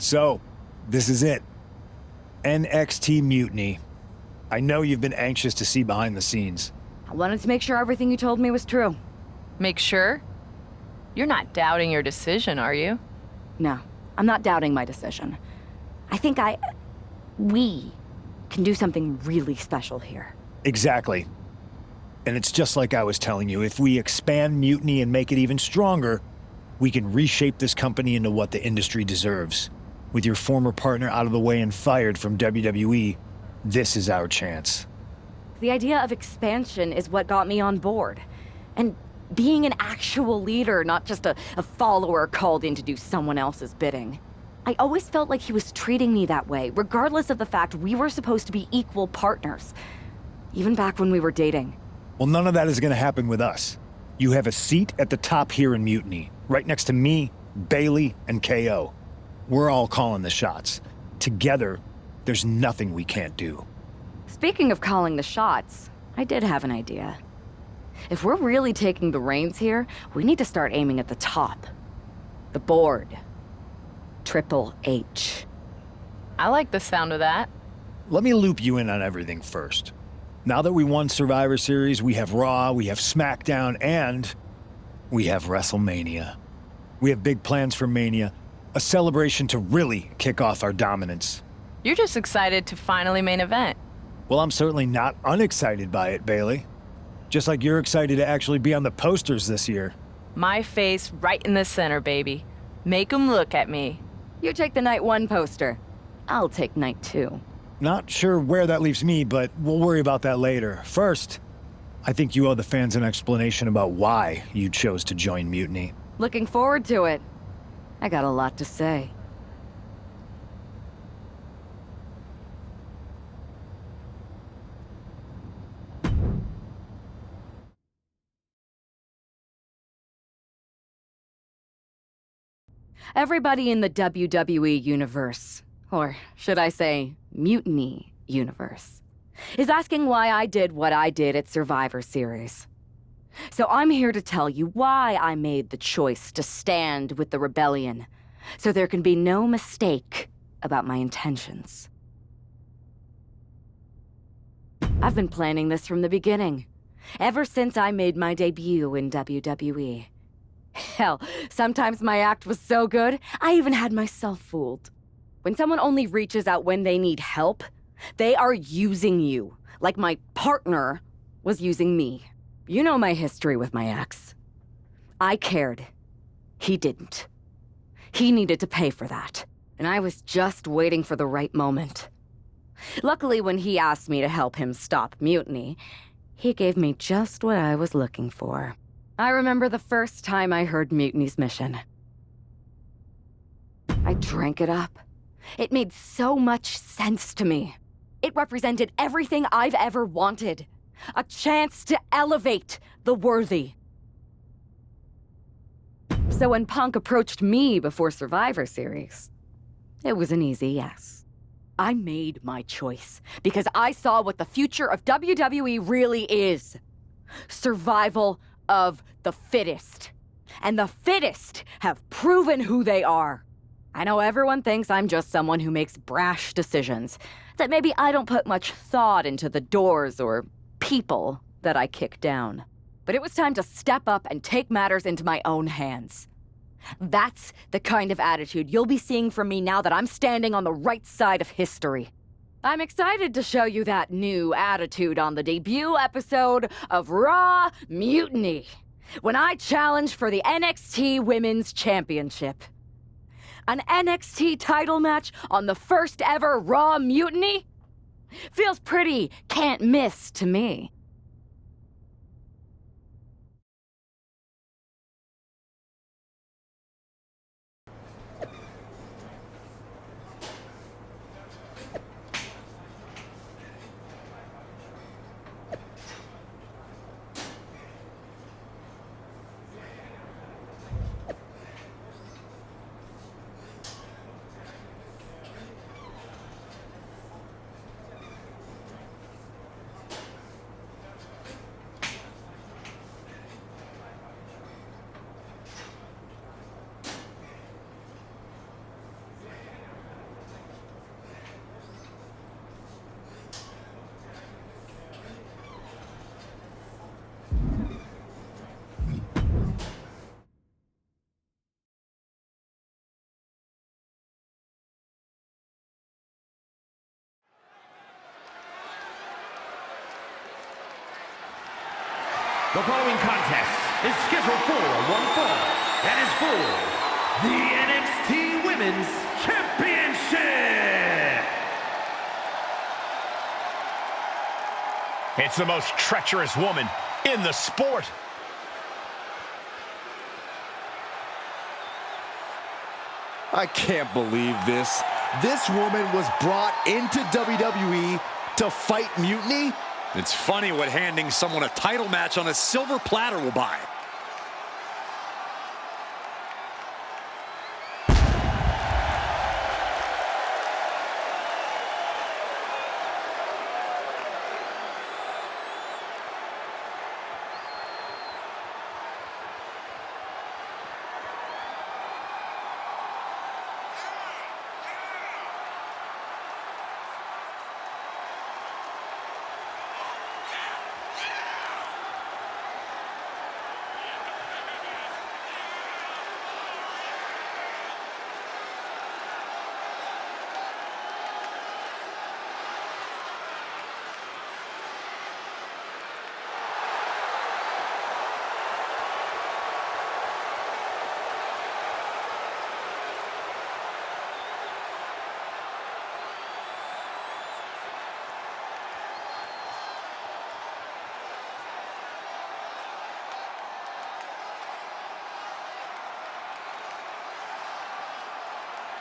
So, this is it. NXT Mutiny. I know you've been anxious to see behind the scenes. I wanted to make sure everything you told me was true. Make sure? You're not doubting your decision, are you? No, I'm not doubting my decision. I think we can do something really special here. Exactly. And it's just like I was telling you, if we expand Mutiny and make it even stronger, we can reshape this company into what the industry deserves. With your former partner out of the way and fired from WWE, this is our chance. The idea of expansion is what got me on board. And being an actual leader, not just a follower called in to do someone else's bidding. I always felt like he was treating me that way, regardless of the fact we were supposed to be equal partners. Even back when we were dating. Well, none of that is going to happen with us. You have a seat at the top here in Mutiny, right next to me, Bailey, and KO. We're all calling the shots. Together, there's nothing we can't do. Speaking of calling the shots, I did have an idea. If we're really taking the reins here, we need to start aiming at the top. The board. Triple H. I like the sound of that. Let me loop you in on everything first. Now that we won Survivor Series, we have Raw, we have SmackDown, and we have WrestleMania. We have big plans for Mania, a celebration to really kick off our dominance. You're just excited to finally main event. Well, I'm certainly not unexcited by it, Bailey. Just like you're excited to actually be on the posters this year. My face right in the center, baby. Make 'em look at me. You take the night 1 poster. I'll take night 2. Not sure where that leaves me, but we'll worry about that later. First, I think you owe the fans an explanation about why you chose to join Mutiny. Looking forward to it. I got a lot to say. Everybody in the WWE universe, or should I say, Mutiny universe, is asking why I did what I did at Survivor Series. So I'm here to tell you why I made the choice to stand with the rebellion, so there can be no mistake about my intentions. I've been planning this from the beginning, ever since I made my debut in WWE. Hell, sometimes my act was so good, I even had myself fooled. When someone only reaches out when they need help, they are using you, like my partner was using me. You know my history with my ex. I cared. He didn't. He needed to pay for that, and I was just waiting for the right moment. Luckily, when he asked me to help him stop Mutiny, he gave me just what I was looking for. I remember the first time I heard Mutiny's mission. I drank it up. It made so much sense to me. It represented everything I've ever wanted. A chance to elevate the worthy. So when Punk approached me before Survivor Series, it was an easy yes. I made my choice because I saw what the future of WWE really is. Survival of the fittest. And the fittest have proven who they are. I know everyone thinks I'm just someone who makes brash decisions, that maybe I don't put much thought into the doors or people that I kick down. But it was time to step up and take matters into my own hands. That's the kind of attitude you'll be seeing from me now that I'm standing on the right side of history. I'm excited to show you that new attitude on the debut episode of Raw Mutiny, when I challenge for the NXT Women's Championship. An NXT title match on the first ever Raw Mutiny? Feels pretty can't miss to me. The following contest is scheduled for one fall and is for the NXT Women's Championship. It's the most treacherous woman in the sport. I can't believe this. This woman was brought into WWE to fight mutiny? It's funny what handing someone a title match on a silver platter will buy.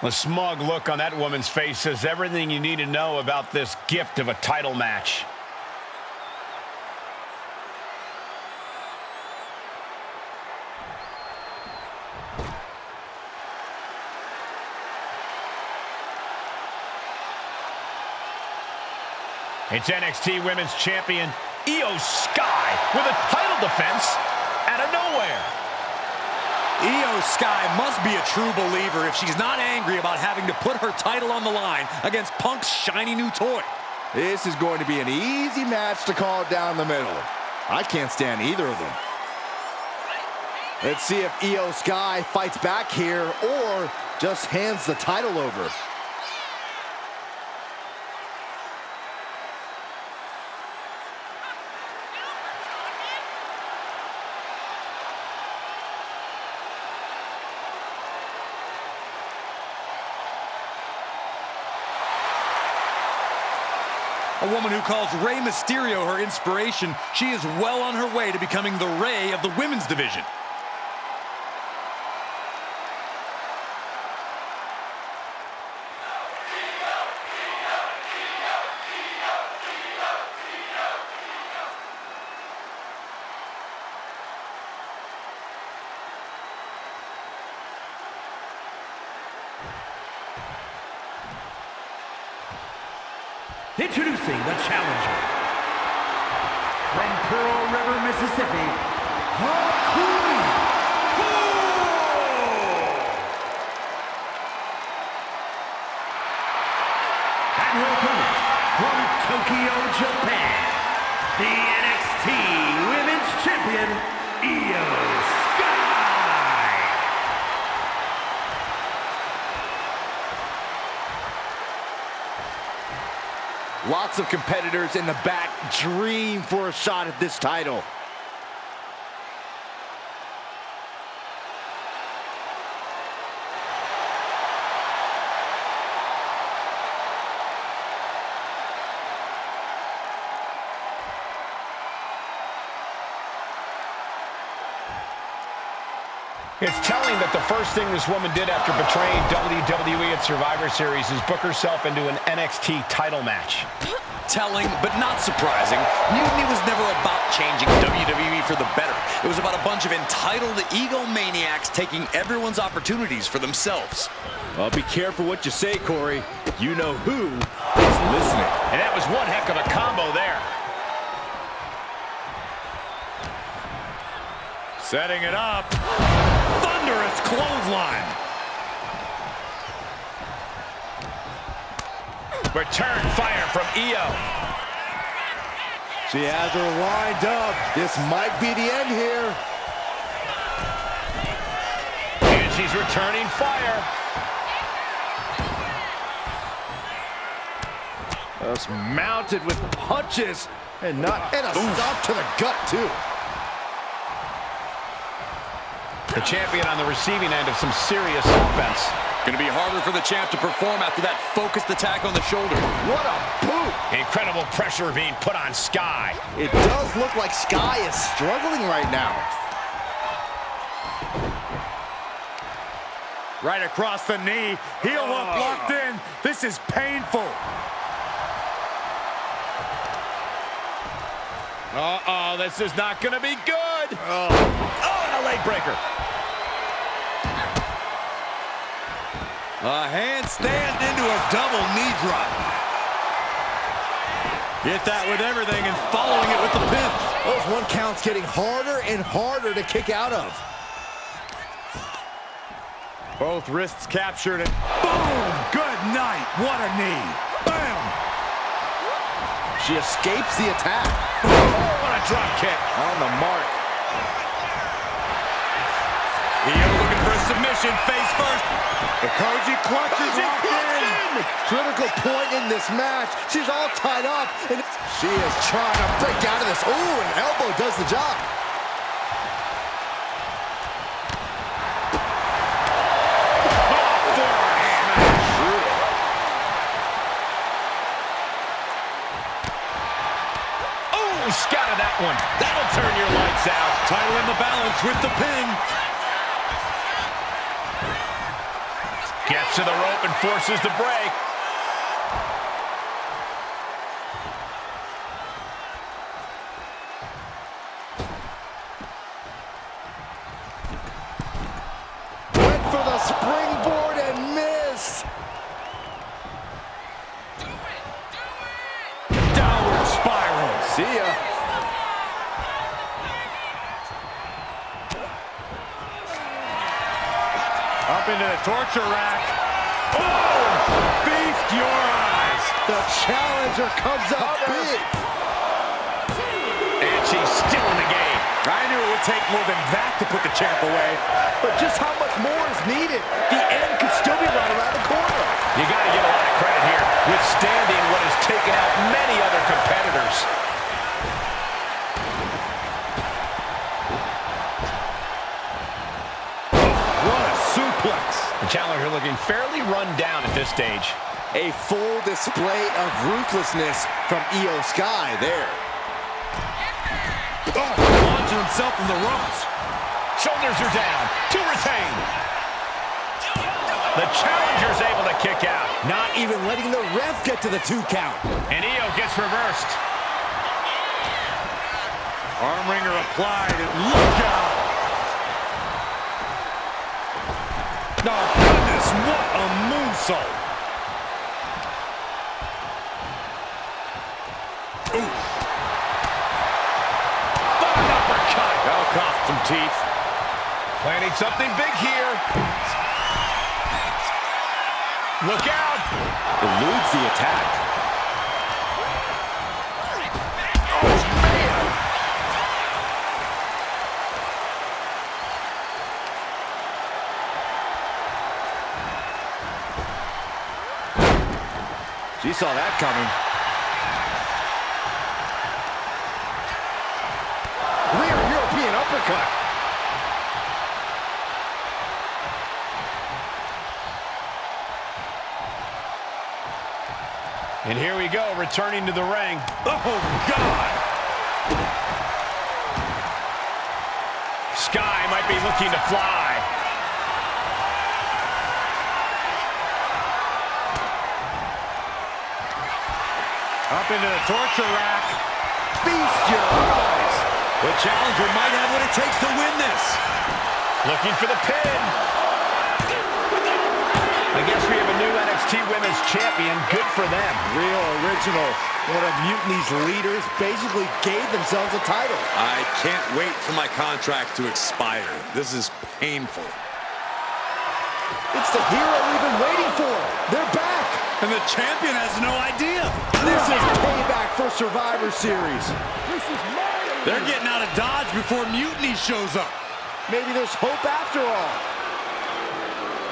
The smug look on that woman's face says everything you need to know about this gift of a title match. It's NXT Women's Champion Io Sky with a title defense out of nowhere. Io Sky must be a true believer if she's not angry about having to put her title on the line against Punk's shiny new toy. This is going to be an easy match to call down the middle. I can't stand either of them. Let's see if Io Sky fights back here or just hands the title over. A woman who calls Rey Mysterio her inspiration, she is well on her way to becoming the Rey of the women's division. Introducing the challenger, from Pearl River, Mississippi, the Queen. And her opponent, from Tokyo, Japan, the NXT Women's Champion, Io Sky. Lots of competitors in the back dream for a shot at this title. It's telling that the first thing this woman did after betraying WWE at Survivor Series is book herself into an NXT title match. Telling, but not surprising, Mutiny was never about changing WWE for the better. It was about a bunch of entitled egomaniacs taking everyone's opportunities for themselves. Well, be careful what you say, Corey. You know who is listening. And that was one heck of a combo there. Setting it up. Thunderous clothesline. Return fire from Io. She has her lined up. This might be the end here. And she's returning fire. Just mounted with punches and a stop to the gut, too. The champion on the receiving end of some serious offense. Going to be harder for the champ to perform after that focused attack on the shoulder. What a boot! Incredible pressure being put on Sky. It does look like Sky is struggling right now. Right across the knee. Heel hook locked in. This is painful. Uh-oh, this is not going to be good. Oh, and a leg breaker. A handstand into a double knee drop. Hit that with everything and following it with the pin. Those 1 counts getting harder and harder to kick out of. Both wrists captured and boom! Good night. What a knee. Bam! She escapes the attack. What a drop kick. On the mark. Io looking for a submission, face first. The Koji clutches locked in. Critical point in this match. She's all tied up, and she is trying to break out of this. Ooh, an elbow does the job. Oh, scattered that one. That'll turn your lights out. Title in the balance with the pin. Gets to the rope and forces the break. Went for the springboard and missed. Downward spiral. See ya. Up into the torture rack. Oh! Feast your eyes. The challenger comes up big. And she's still in the game. I knew it would take more than that to put the champ away. But just how much more is needed? The end could still be right around the corner. You got to give a lot of credit here, withstanding what has taken out many other competitors. What a suplex. The challenger looking fairly run down at this stage. A full display of ruthlessness from Io Sky there. Launching himself from the ropes. Shoulders are down to retain. The challenger's able to kick out. Not even letting the ref get to the 2 count. And Io gets reversed. Arm wringer applied, and look out! Oh, goodness, what a moonsault! Ooh. An uppercut. That'll cost some teeth. Planning something big here. Look out! Eludes the attack. She saw that coming. Rear European uppercut. And here we go, returning to the ring. Oh, God! Sky might be looking to fly. Up into the torture rack. Feast your eyes. The challenger might have what it takes to win this. Looking for the pin. I guess we have a new NXT Women's Champion. Good for them. Real original. One of Mutiny's leaders basically gave themselves a title. I can't wait for my contract to expire. This is painful. It's the hero we've been waiting for. They're back. And the champion has no idea. This is payback for Survivor Series. They're getting out of Dodge before Mutiny shows up. Maybe there's hope after all.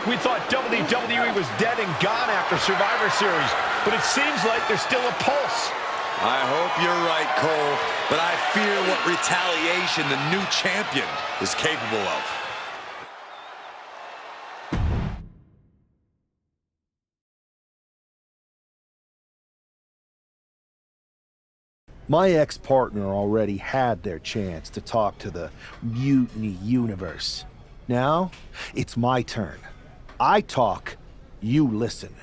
We thought WWE was dead and gone after Survivor Series, but it seems like there's still a pulse. I hope you're right, Cole, but I fear what retaliation the new champion is capable of. My ex-partner already had their chance to talk to the Mutiny Universe. Now, it's my turn. I talk, you listen.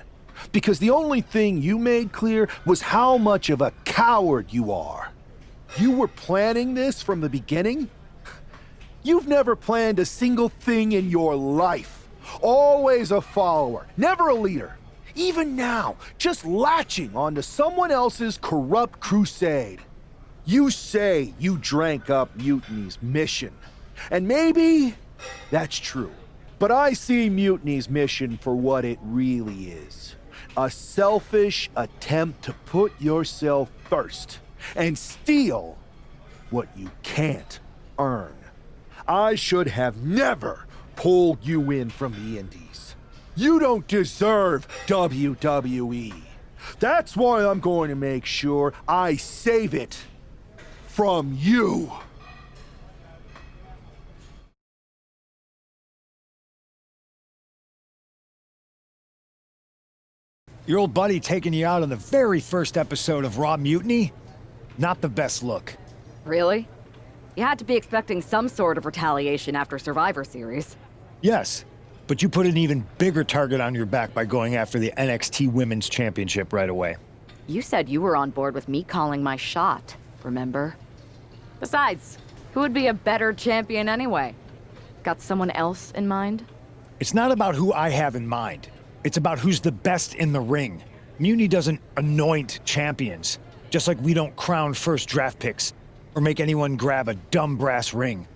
Because the only thing you made clear was how much of a coward you are. You were planning this from the beginning? You've never planned a single thing in your life. Always a follower, never a leader. Even now, just latching onto someone else's corrupt crusade. You say you drank up Mutiny's mission. And maybe that's true. But I see Mutiny's mission for what it really is. A selfish attempt to put yourself first and steal what you can't earn. I should have never pulled you in from the Indies. You don't deserve WWE. That's why I'm going to make sure I save it from you. Your old buddy taking you out on the very first episode of Raw Mutiny? Not the best look. Really? You had to be expecting some sort of retaliation after Survivor Series. Yes, but you put an even bigger target on your back by going after the NXT Women's Championship right away. You said you were on board with me calling my shot, remember? Besides, who would be a better champion anyway? Got someone else in mind? It's not about who I have in mind. It's about who's the best in the ring. Mutiny doesn't anoint champions, just like we don't crown first draft picks or make anyone grab a dumb brass ring.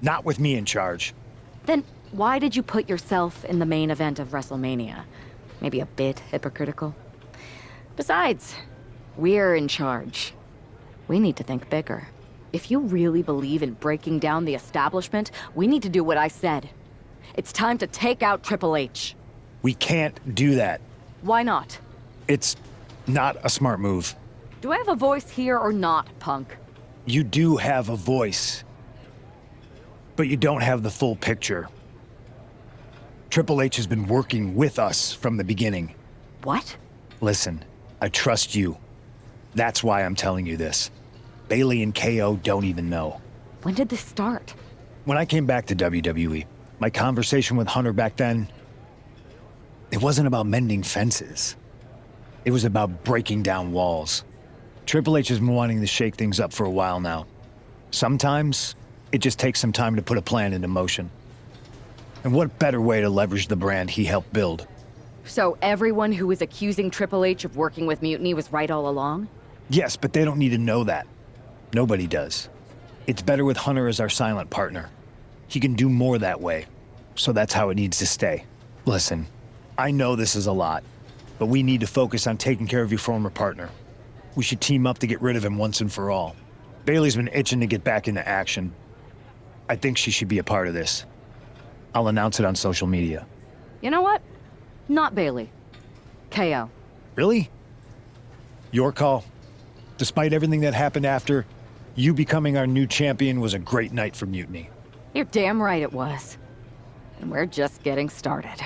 Not with me in charge. Then why did you put yourself in the main event of WrestleMania? Maybe a bit hypocritical? Besides, we're in charge. We need to think bigger. If you really believe in breaking down the establishment, we need to do what I said. It's time to take out Triple H. We can't do that. Why not? It's not a smart move. Do I have a voice here or not, punk? You do have a voice, but you don't have the full picture. Triple H has been working with us from the beginning. What? Listen, I trust you. That's why I'm telling you this. Bayley and KO don't even know. When did this start? When I came back to WWE, my conversation with Hunter back then, it wasn't about mending fences. It was about breaking down walls. Triple H has been wanting to shake things up for a while now. Sometimes, it just takes some time to put a plan into motion. And what better way to leverage the brand he helped build? So everyone who was accusing Triple H of working with Mutiny was right all along? Yes, but they don't need to know that. Nobody does. It's better with Hunter as our silent partner. He can do more that way, so that's how it needs to stay. Listen, I know this is a lot, but we need to focus on taking care of your former partner. We should team up to get rid of him once and for all. Bayley's been itching to get back into action. I think she should be a part of this. I'll announce it on social media. You know what? Not Bayley. KO. Really? Your call. Despite everything that happened after, you becoming our new champion was a great night for Mutiny. You're damn right it was. And we're just getting started.